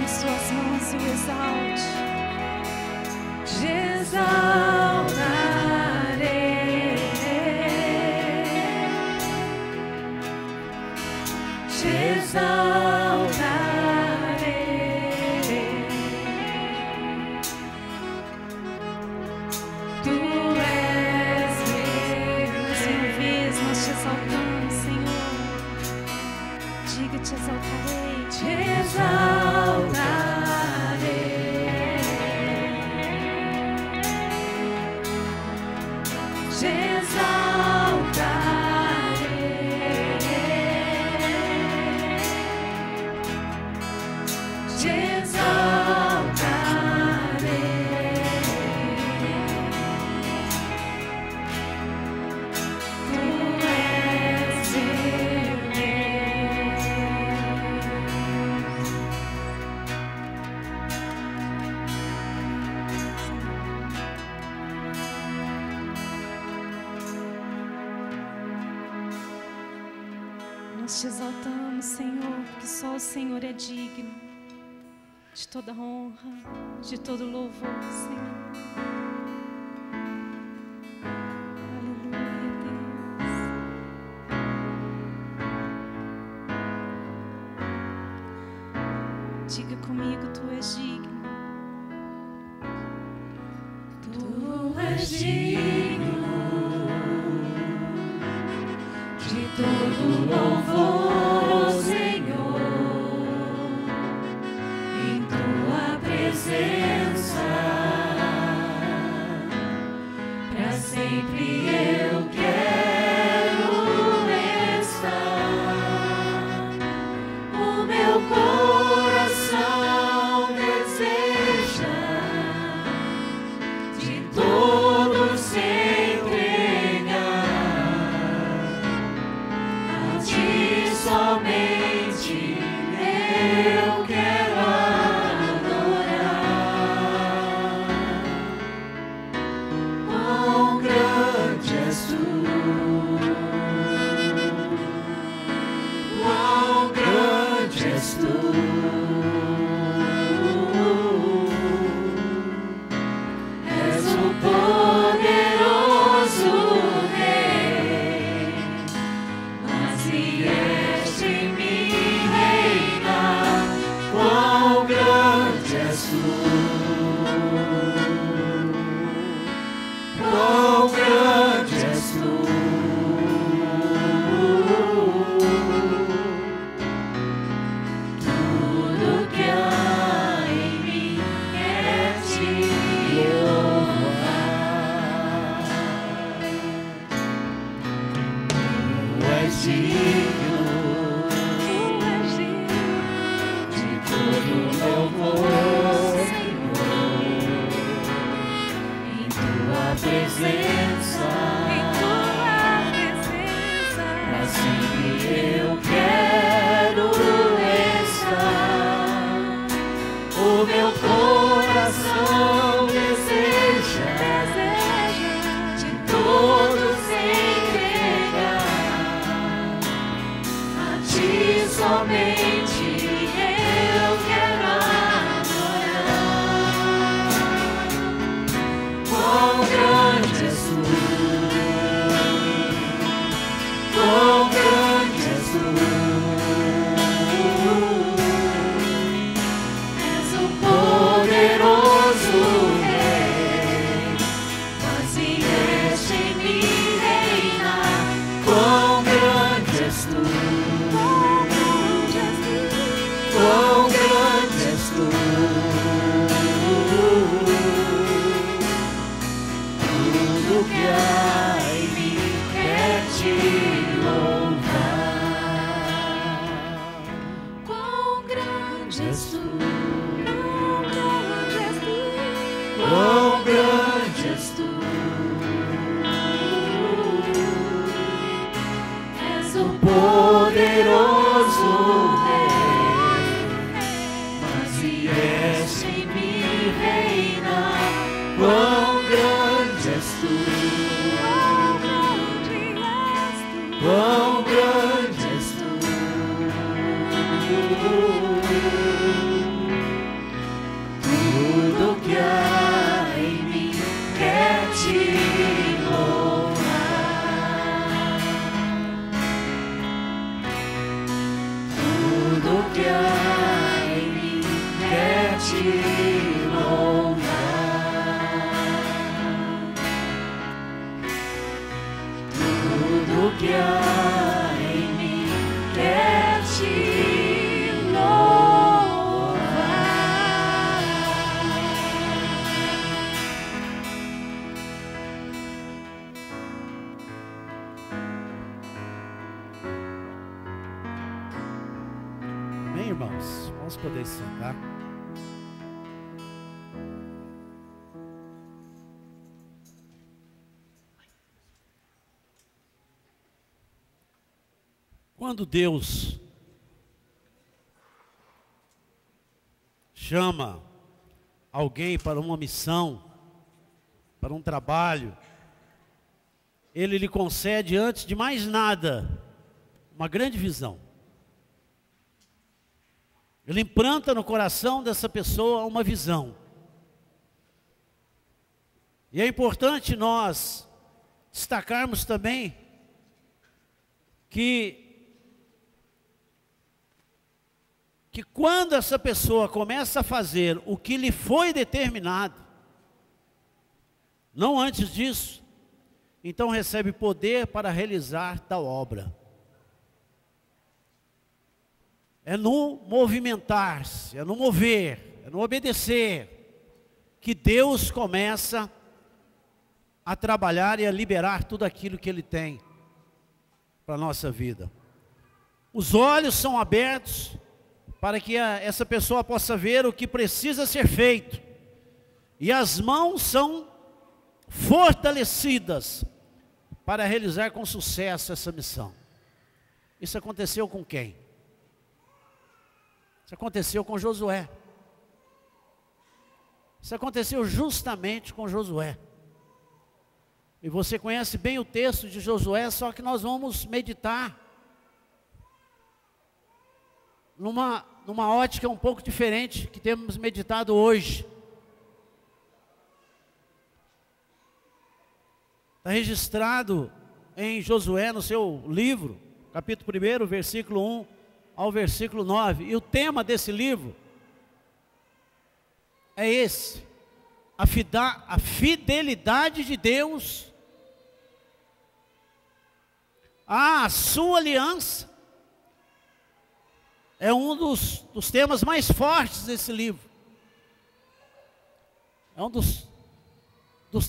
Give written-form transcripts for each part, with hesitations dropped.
Levante suas mãos e o exalte. Te exaltarei, te exaltarei. Tu és meu. Mais uma vez nós te exaltamos, Senhor. Diga: te exaltarei. Te exaltarei, te exaltarei, te exaltarei. Tu és meu Deus. Nós te exaltamos, Senhor, porque só o Senhor é digno de toda honra, de todo louvor, Senhor. Aleluia, Deus. Diga comigo: tu és digno. Tu és digno de todo louvor, ó Senhor, em tua presença, pra sempre eu quero estar. O meu coração deseja de todo se entregar a ti somente. Eu quero adorar. Quão grande és tu, quão grande és tu. És o poderoso Rei, mas vieste em mim reinar. Quão grande és tu, quão grande és tu. Tudo que há em mim é te louvar. Tu és digno de todo louvor, Senhor, em tua presença, pra sempre eu quero estar. O meu coração deseja de todo se entregar a ti somente. Eu quero adorar. Quão grande és tu, quão grande és tu. És o poderoso Rei, mas vieste em mim reinar. Quão grande és tu, quão grande és tu. Tudo que há em mim quer te louvar. Quão grande és tu, quão grande és tu. És o poderoso Rei, mas vieste em mim reinar. Quão grande és tu, quão grande és tu. Tudo que há em mim quer te louvar. Amém, irmãos? Vamos poder sentar. Quando Deus chama alguém para uma missão, para um trabalho, Ele lhe concede, antes de mais nada, uma grande visão. Ele implanta no coração dessa pessoa uma visão. E é importante nós destacarmos também que quando essa pessoa começa a fazer o que lhe foi determinado, não antes disso, então recebe poder para realizar tal obra. É no movimentar-se, é no mover, é no obedecer, que Deus começa a trabalhar e a liberar tudo aquilo que Ele tem para a nossa vida. Os olhos são abertos para que essa pessoa possa ver o que precisa ser feito. E as mãos são fortalecidas para realizar com sucesso essa missão. Isso aconteceu com quem? Isso aconteceu com Josué. Isso aconteceu justamente com Josué. E você conhece bem o texto de Josué, só que nós vamos meditar numa ótica um pouco diferente que temos meditado hoje. Está registrado em Josué, no seu livro, capítulo 1, versículo 1 ao versículo 9. E o tema desse livro é esse: a fidelidade de Deus à sua aliança. É um dos temas mais fortes desse livro. É um dos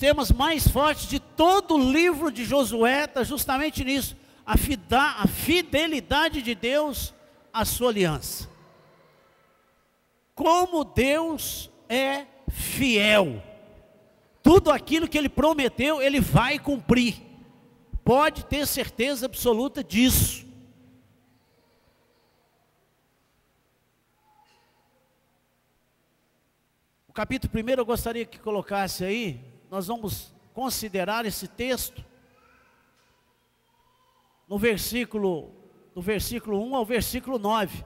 temas mais fortes de todo o livro de Josué, está justamente nisso. A fidelidade de Deus à sua aliança. Como Deus é fiel. Tudo aquilo que Ele prometeu, Ele vai cumprir. Pode ter certeza absoluta disso. O capítulo 1 eu gostaria que colocasse aí. Nós vamos considerar esse texto do versículo 1 ao versículo 9.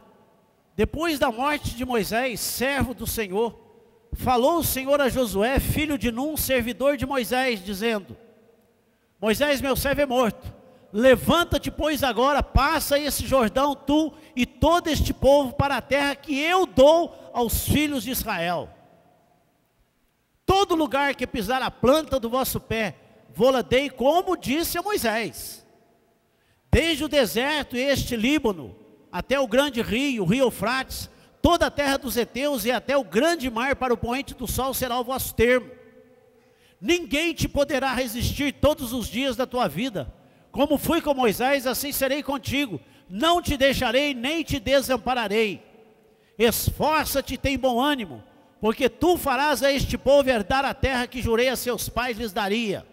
Depois da morte de Moisés, servo do Senhor, falou o Senhor a Josué, filho de Num, servidor de Moisés, dizendo: Moisés, meu servo, é morto. Levanta-te, pois, agora, passa esse Jordão, tu e todo este povo, para a terra que eu dou aos filhos de Israel. Todo lugar que pisar a planta do vosso pé, vô-la dei, como disse a Moisés. Desde o deserto e este Líbano, até o grande rio, o rio Eufrates, toda a terra dos heteus e até o grande mar para o poente do sol será o vosso termo. Ninguém te poderá resistir todos os dias da tua vida. Como fui com Moisés, assim serei contigo. Não te deixarei, nem te desampararei. Esforça-te e tem bom ânimo, porque tu farás a este povo herdar a terra que jurei a seus pais lhes daria.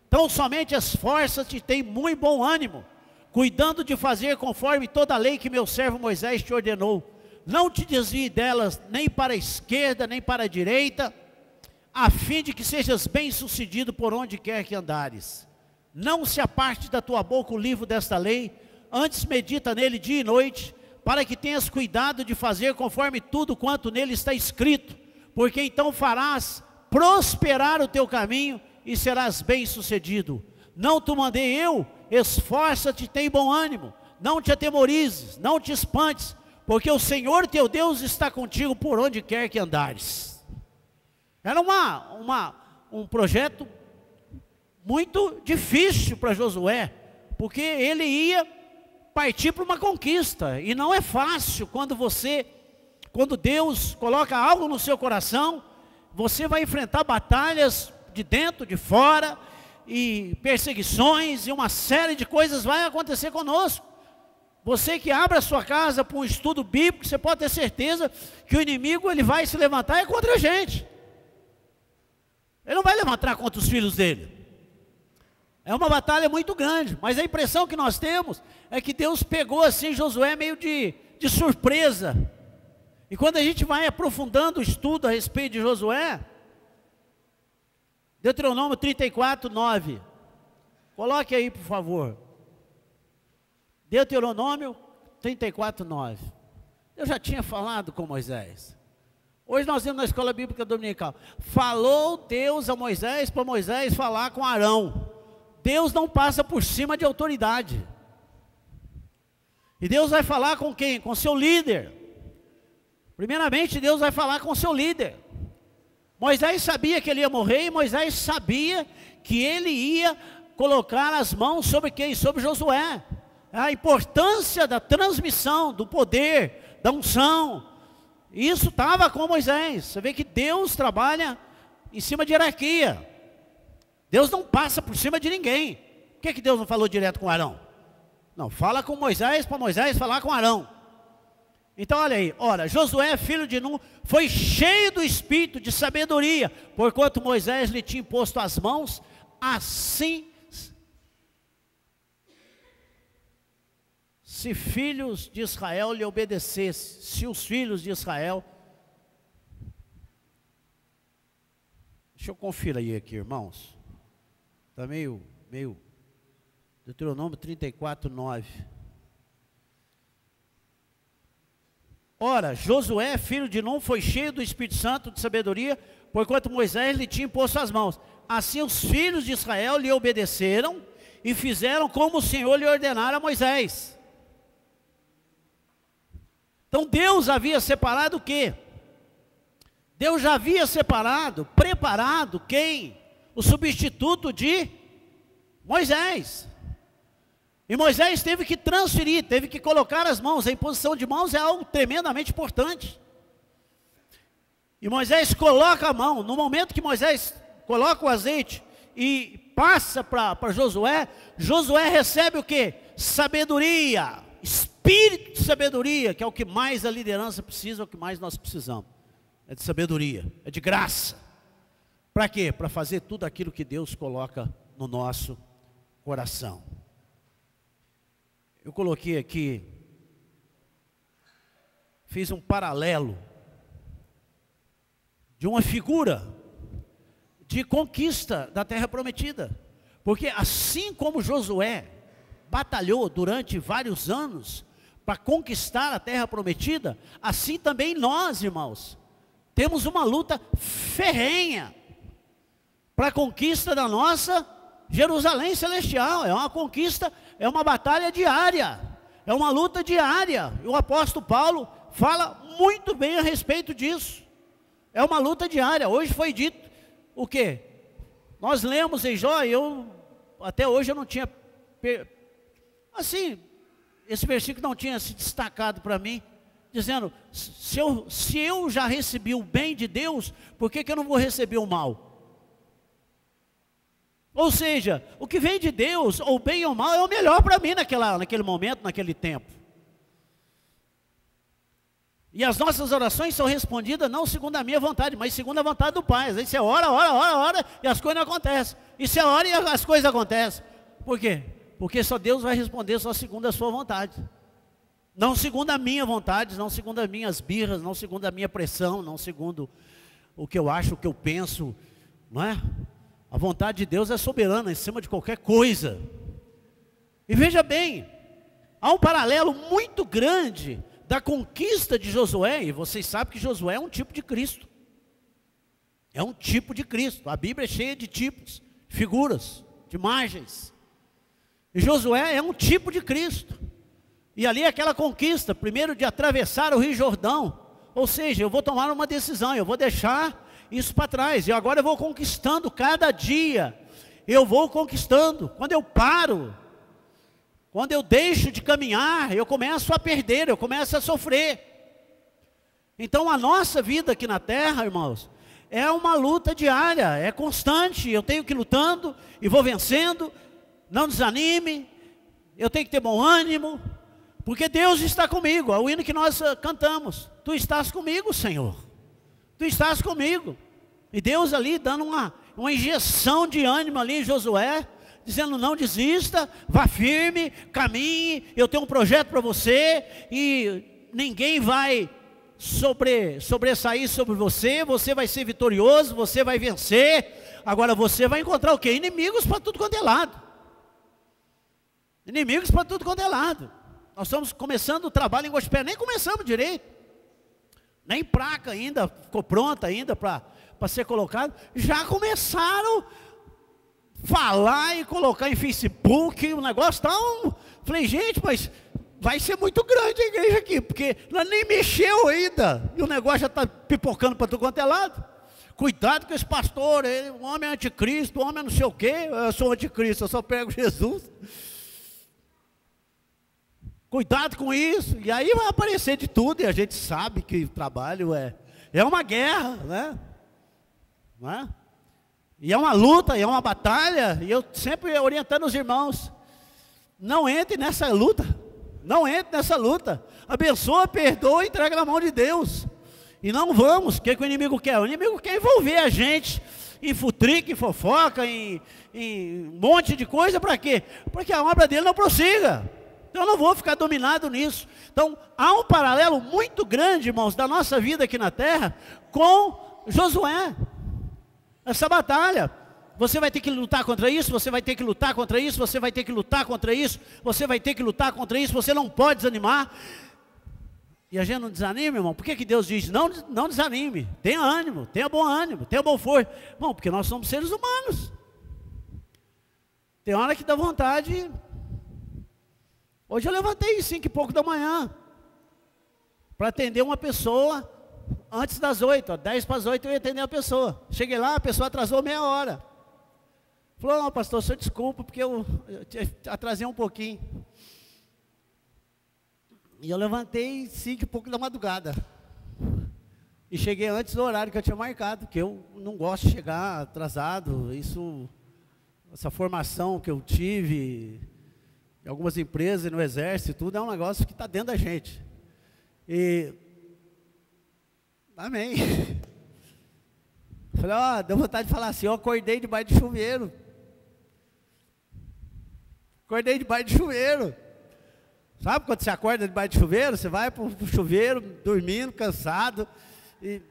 Então somente esforça-te e tem muito bom ânimo, cuidando de fazer conforme toda a lei que meu servo Moisés te ordenou. Não te desvie delas, nem para a esquerda, nem para a direita, a fim de que sejas bem sucedido por onde quer que andares. Não se aparte da tua boca o livro desta lei, antes medita nele dia e noite, para que tenhas cuidado de fazer conforme tudo quanto nele está escrito, porque então farás prosperar o teu caminho e serás bem sucedido. Não te mandei eu? Esforça-te e tem bom ânimo, não te atemorizes, não te espantes, porque o Senhor teu Deus está contigo por onde quer que andares. Era um projeto muito difícil para Josué, porque ele ia partir para uma conquista, e não é fácil quando Deus coloca algo no seu coração, você vai enfrentar batalhas de dentro, de fora, e perseguições, e uma série de coisas vai acontecer conosco. Você que abre a sua casa para um estudo bíblico, você pode ter certeza que o inimigo ele vai se levantar contra a gente. Ele não vai levantar contra os filhos dele. É uma batalha muito grande, mas a impressão que nós temos é que Deus pegou assim Josué meio de surpresa. E quando a gente vai aprofundando o estudo a respeito de Josué, Deuteronômio 34, 9. Coloque aí, por favor. Deuteronômio 34, 9. Eu já tinha falado com Moisés. Hoje nós vimos na escola bíblica dominical. Falou Deus a Moisés para Moisés falar com Arão. Deus não passa por cima de autoridade. E Deus vai falar com quem? Com seu líder. Primeiramente Deus vai falar com seu líder. Moisés sabia que ele ia morrer, e Moisés sabia que ele ia colocar as mãos sobre quem? Sobre Josué. A importância da transmissão, do poder, da unção. Isso estava com Moisés. Você vê que Deus trabalha em cima de hierarquia. Deus não passa por cima de ninguém. Por que Deus não falou direto com Arão? Não, fala com Moisés para Moisés falar com Arão. Então olha aí, ora, Josué, filho de Nun, foi cheio do espírito de sabedoria, porquanto Moisés lhe tinha imposto as mãos, assim, se filhos de Israel lhe obedecessem, se os filhos de Israel, deixa eu conferir aqui, irmãos, está meio, Deuteronômio 34, 9. Ora, Josué, filho de Nun, foi cheio do Espírito Santo de sabedoria, porquanto Moisés lhe tinha imposto as mãos. Assim os filhos de Israel lhe obedeceram e fizeram como o Senhor lhe ordenara a Moisés. Então Deus havia separado o quê? Deus já havia separado, preparado quem? O substituto de Moisés. E Moisés teve que transferir, teve que colocar as mãos. A imposição de mãos é algo tremendamente importante. E Moisés coloca a mão. No momento que Moisés coloca o azeite e passa para Josué, Josué recebe o quê? Sabedoria, espírito de sabedoria, que é o que mais a liderança precisa, é o que mais nós precisamos. É de sabedoria, é de graça. Para quê? Para fazer tudo aquilo que Deus coloca no nosso coração. Eu coloquei aqui, fiz um paralelo de uma figura de conquista da terra prometida. Porque assim como Josué batalhou durante vários anos para conquistar a terra prometida, assim também nós, irmãos, temos uma luta ferrenha para a conquista da nossa Jerusalém celestial. É uma conquista, é uma batalha diária, é uma luta diária. E o apóstolo Paulo fala muito bem a respeito disso. É uma luta diária. Hoje foi dito o quê? Nós lemos em Jó, até hoje eu não tinha, assim, esse versículo não tinha se destacado para mim, dizendo, se eu já recebi o bem de Deus, por que eu não vou receber o mal? Ou seja, o que vem de Deus, ou bem ou mal, é o melhor para mim naquele momento, naquele tempo. E as nossas orações são respondidas não segundo a minha vontade, mas segundo a vontade do Pai. Às vezes você ora, e as coisas não acontecem. E você ora e as coisas acontecem. Por quê? Porque só Deus vai responder só segundo a sua vontade. Não segundo a minha vontade, não segundo as minhas birras, não segundo a minha pressão, não segundo o que eu acho, o que eu penso, não é? A vontade de Deus é soberana em cima de qualquer coisa. E veja bem, há um paralelo muito grande da conquista de Josué, e vocês sabem que Josué é um tipo de Cristo. É um tipo de Cristo. A Bíblia é cheia de tipos, figuras, de imagens. E Josué é um tipo de Cristo. E ali aquela conquista, primeiro de atravessar o Rio Jordão. Ou seja, eu vou tomar uma decisão, eu vou deixar isso para trás. E agora eu vou conquistando cada dia. Eu vou conquistando. Quando eu paro, quando eu deixo de caminhar, eu começo a perder, eu começo a sofrer. Então a nossa vida aqui na terra, irmãos, é uma luta diária, é constante. Eu tenho que ir lutando e vou vencendo. Não desanime, eu tenho que ter bom ânimo, porque Deus está comigo. É o hino que nós cantamos: Tu estás comigo, Senhor, Tu estás comigo. E Deus ali dando uma injeção de ânimo ali em Josué, dizendo: não desista, vá firme, caminhe, eu tenho um projeto para você, e ninguém vai sobressair sobre você, você vai ser vitorioso, você vai vencer. Agora você vai encontrar o quê? Inimigos para tudo quanto é lado. Inimigos para tudo quanto é lado. Nós estamos começando o trabalho em Gospel, nem começamos direito, nem placa ainda ficou pronta ainda para ser colocado. Já começaram a falar e colocar em Facebook, o negócio tá falei, gente, mas vai ser muito grande a igreja aqui, porque ela nem mexeu ainda, e o negócio já está pipocando para tudo quanto é lado. Cuidado com esse pastor, o homem é anticristo, o homem é não sei o quê. Eu sou anticristo, eu só prego Jesus. Cuidado com isso. E aí vai aparecer de tudo, e a gente sabe que o trabalho é uma guerra, né? Não é? E é uma luta, e é uma batalha, e eu sempre orientando os irmãos: não entre nessa luta, não entre nessa luta. Abençoa, perdoa, entrega na mão de Deus. E não vamos, o que o inimigo quer? O inimigo quer envolver a gente em futrica, em fofoca, em um monte de coisa. Para quê? Para que a obra dele não prossiga. Então eu não vou ficar dominado nisso. Então há um paralelo muito grande, irmãos, da nossa vida aqui na terra com Josué. Essa batalha, você vai ter que lutar contra isso, você vai ter que lutar contra isso, você vai ter que lutar contra isso, você vai ter que lutar contra isso, você não pode desanimar. E a gente não desanima, irmão. Por que Deus diz: não desanime, tenha ânimo, tenha bom ânimo, tenha bom força? Bom, porque nós somos seres humanos. Tem hora que dá vontade. Hoje eu levantei 5 e pouco da manhã para atender uma pessoa antes das 8, 10 para as 8 eu ia atender a pessoa. Cheguei lá, a pessoa atrasou meia hora. Falou: não, pastor, senhor, desculpa, porque eu atrasei um pouquinho. E eu levantei 5 e pouco da madrugada. E cheguei antes do horário que eu tinha marcado, porque eu não gosto de chegar atrasado. Essa formação que eu tive em algumas empresas, no exército, tudo é um negócio que está dentro da gente. E amém. Falei: deu vontade de falar assim: eu acordei debaixo de chuveiro. Acordei debaixo de chuveiro. Sabe quando você acorda debaixo de chuveiro? Você vai para o chuveiro, dormindo, cansado. E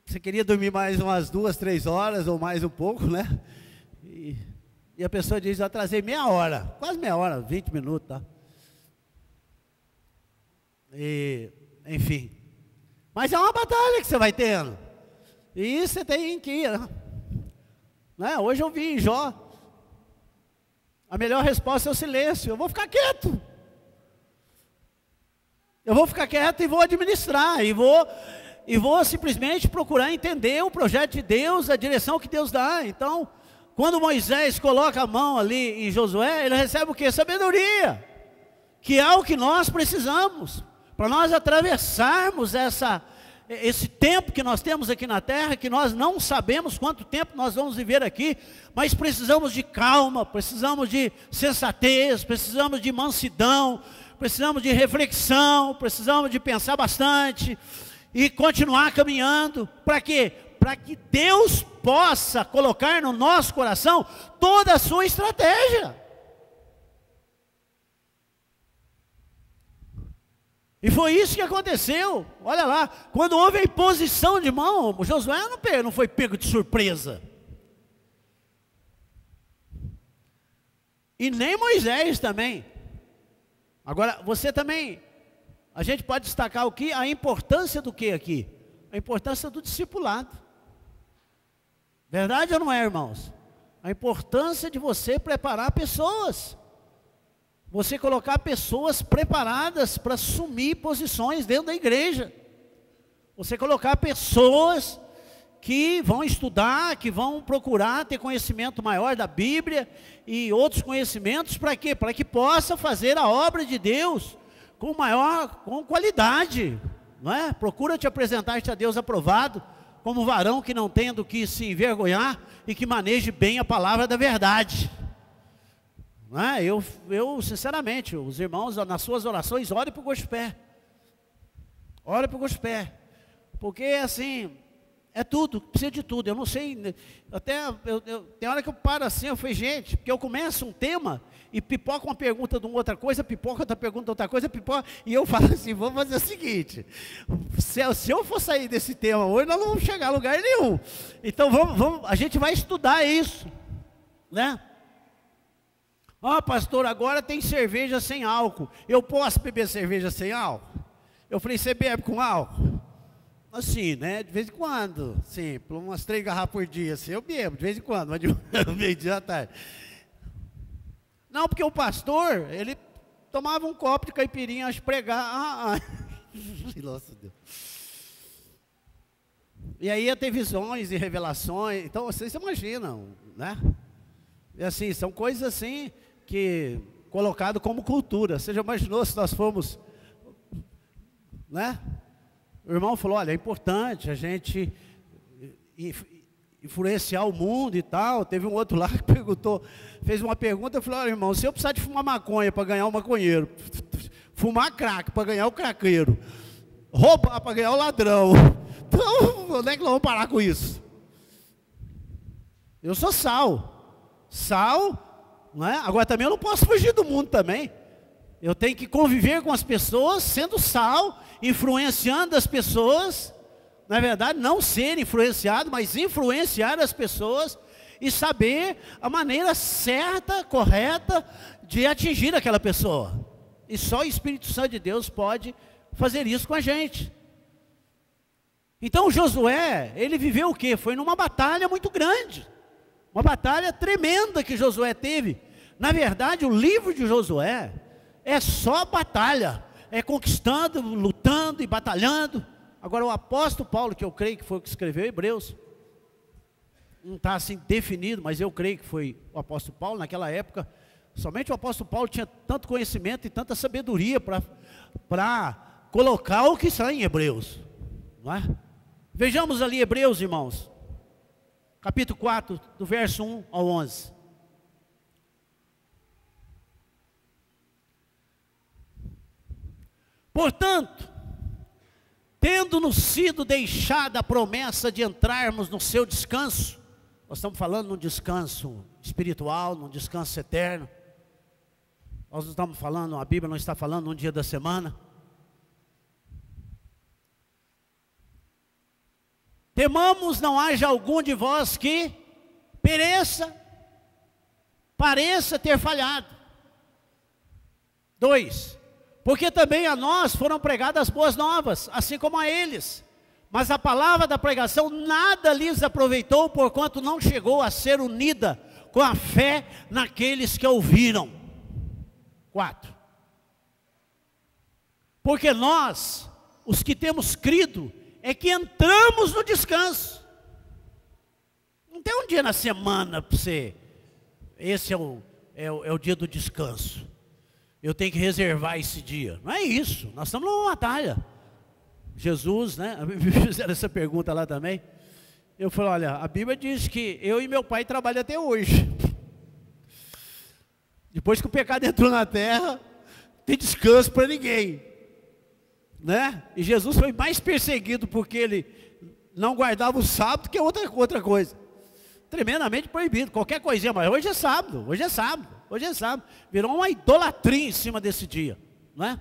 você queria dormir mais umas 2, 3 horas, ou mais um pouco, né? E a pessoa diz: eu atrasei meia hora, quase meia hora, 20 minutos, tá? E, enfim. Mas é uma batalha que você vai tendo. E você tem que ir, né? Hoje eu vi em Jó: a melhor resposta é o silêncio. Eu vou ficar quieto. Eu vou ficar quieto e vou administrar. E vou simplesmente procurar entender o projeto de Deus, a direção que Deus dá. Então, quando Moisés coloca a mão ali em Josué, ele recebe o quê? Sabedoria. Que é o que nós precisamos. Para nós atravessarmos esse tempo que nós temos aqui na terra, que nós não sabemos quanto tempo nós vamos viver aqui, mas precisamos de calma, precisamos de sensatez, precisamos de mansidão, precisamos de reflexão, precisamos de pensar bastante e continuar caminhando. Para quê? Para que Deus possa colocar no nosso coração toda a sua estratégia. E foi isso que aconteceu. Olha lá, quando houve a imposição de mão, Josué não foi pego de surpresa. E nem Moisés também. Agora, você também, a gente pode destacar o que? A importância do que aqui? A importância do discipulado. Verdade ou não é, irmãos? A importância de você preparar pessoas. você colocar pessoas preparadas para assumir posições dentro da igreja. Você colocar pessoas que vão estudar, que vão procurar ter conhecimento maior da Bíblia e outros conhecimentos, para quê? Para que possa fazer a obra de Deus com qualidade, não é? Procura te apresentar-te a Deus aprovado, como varão que não tem do que se envergonhar e que maneje bem a palavra da verdade. Não é? Eu sinceramente, os irmãos, nas suas orações, orem para o gospel. Orem para o gospel. Porque assim, é tudo, precisa de tudo. Eu não sei, tem hora que eu paro assim, eu falei, gente, porque eu começo um tema e pipoca uma pergunta de uma outra coisa, pipoca outra pergunta de outra coisa, pipoca, e eu falo assim, vamos fazer o seguinte, se eu for sair desse tema hoje, nós não vamos chegar a lugar nenhum. Então a gente vai estudar isso, né? Pastor, agora tem cerveja sem álcool, eu posso beber cerveja sem álcool? Eu falei, você bebe com álcool? Assim, né, de vez em quando, sim, por umas 3 garrafas por dia, assim, eu bebo, de vez em quando, mas de meio-dia à tarde. Não, porque o pastor, ele tomava um copo de caipirinha, acho pregar, nossa Deus. E aí ia ter visões e revelações, então vocês imaginam, né? E assim, são coisas assim, que, colocado como cultura, você já imaginou se nós fomos, né? O irmão falou, olha, é importante a gente influenciar o mundo e tal. Teve um outro lá que fez uma pergunta, eu falei, olha, irmão, se eu precisar de fumar maconha para ganhar o maconheiro, fumar crack para ganhar o craqueiro, roubar para ganhar o ladrão, então onde é que nós vamos parar com isso? Eu sou sal, não é? Agora também eu não posso fugir do mundo também. Eu tenho que conviver com as pessoas, sendo sal, influenciando as pessoas, na verdade, não ser influenciado, mas influenciar as pessoas e saber a maneira certa, correta de atingir aquela pessoa. E só o Espírito Santo de Deus pode fazer isso com a gente. Então Josué, ele viveu o quê? Foi numa batalha muito grande, uma batalha tremenda que Josué teve. Na verdade, o livro de Josué é só batalha, é conquistando, lutando e batalhando. Agora o apóstolo Paulo, que eu creio que foi o que escreveu Hebreus, não está assim definido, mas eu creio que foi o apóstolo Paulo. Naquela época, somente o apóstolo Paulo tinha tanto conhecimento e tanta sabedoria para colocar o que está em Hebreus, não é? Vejamos ali Hebreus, irmãos, capítulo 4, do verso 1 ao 11. Portanto, tendo-nos sido deixada a promessa de entrarmos no seu descanso, nós estamos falando num descanso espiritual, num descanso eterno. Nós não estamos falando, a Bíblia não está falando num dia da semana. Temamos não haja algum de vós que pareça ter falhado. 2. Porque também a nós foram pregadas boas novas, assim como a eles. Mas a palavra da pregação nada lhes aproveitou, porquanto não chegou a ser unida com a fé naqueles que ouviram. 4. Porque nós, os que temos crido, é que entramos no descanso. Não tem um dia na semana para você, esse é o dia do descanso. Eu tenho que reservar esse dia. Não é isso, nós estamos numa batalha. Jesus, né, me fizeram essa pergunta lá também. Eu falei, olha, a Bíblia diz que eu e meu pai trabalham até hoje. Depois que o pecado entrou na terra, não tem descanso para ninguém, né? E Jesus foi mais perseguido porque ele não guardava o sábado que outra coisa. Tremendamente proibido, qualquer coisinha, mas hoje é sábado. Virou uma idolatria em cima desse dia, não é?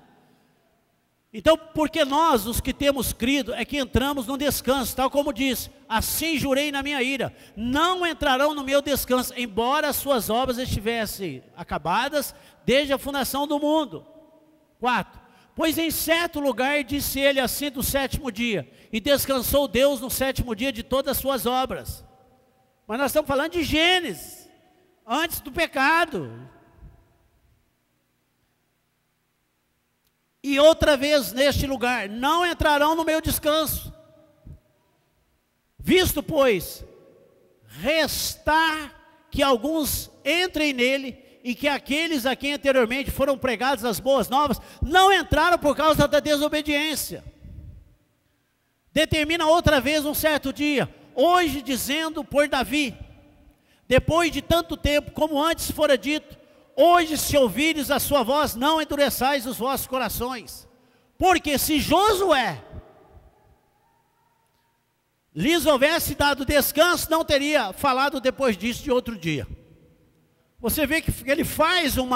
Então, porque nós, os que temos crido, é que entramos no descanso, tal como diz, assim jurei na minha ira, não entrarão no meu descanso, embora as suas obras estivessem acabadas desde a fundação do mundo. 4. Pois em certo lugar disse ele assim do 7º dia, e descansou Deus no 7º dia de todas as suas obras. Mas nós estamos falando de Gênesis, antes do pecado. e outra vez neste lugar, não entrarão no meu descanso. Visto, pois, restar que alguns entrem nele, e que aqueles a quem anteriormente foram pregadas as boas novas, não entraram por causa da desobediência. Determina outra vez um certo dia, hoje dizendo por Davi, depois de tanto tempo, como antes fora dito, hoje se ouvires a sua voz, não endureçais os vossos corações. Porque se Josué lhes houvesse dado descanso, não teria falado depois disso de outro dia. Você vê que ele faz um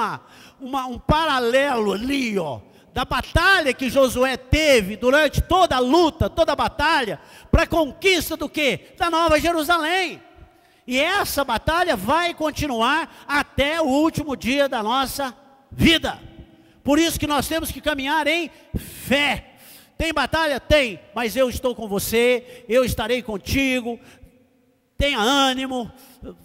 paralelo ali, ó, da batalha que Josué teve durante toda a luta, toda a batalha, para a conquista do quê? Da Nova Jerusalém. E essa batalha vai continuar até o último dia da nossa vida. Por isso que nós temos que caminhar em fé. Tem batalha? Tem, mas eu estou com você, eu estarei contigo. Tenha ânimo,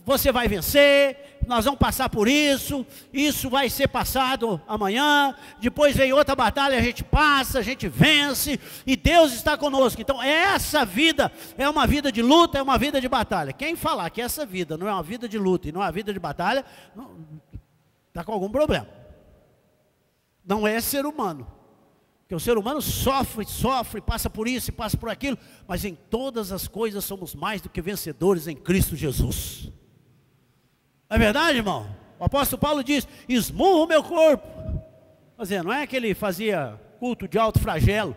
você vai vencer, nós vamos passar por isso, isso vai ser passado amanhã, depois vem outra batalha, a gente passa, a gente vence, e Deus está conosco. Então essa vida é uma vida de luta, é uma vida de batalha. Quem falar que essa vida não é uma vida de luta e não é uma vida de batalha, está com algum problema. Não é ser humano. Porque o ser humano sofre, passa por isso e passa por aquilo, mas em todas as coisas somos mais do que vencedores em Cristo Jesus. Não é verdade, irmão? O apóstolo Paulo diz, esmurro o meu corpo. Quer dizer, não é que ele fazia culto de alto flagelo,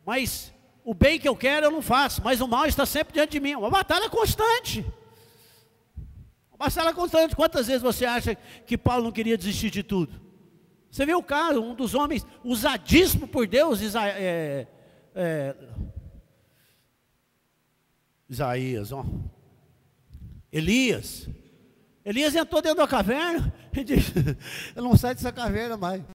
mas o bem que eu quero eu não faço, mas o mal está sempre diante de mim. Uma batalha constante. Uma batalha constante. Quantas vezes você acha que Paulo não queria desistir de tudo? Você viu o caso, um dos homens usadíssimo por Deus, Isaías, ó. Elias entrou dentro da caverna e disse, eu não saio dessa caverna mais.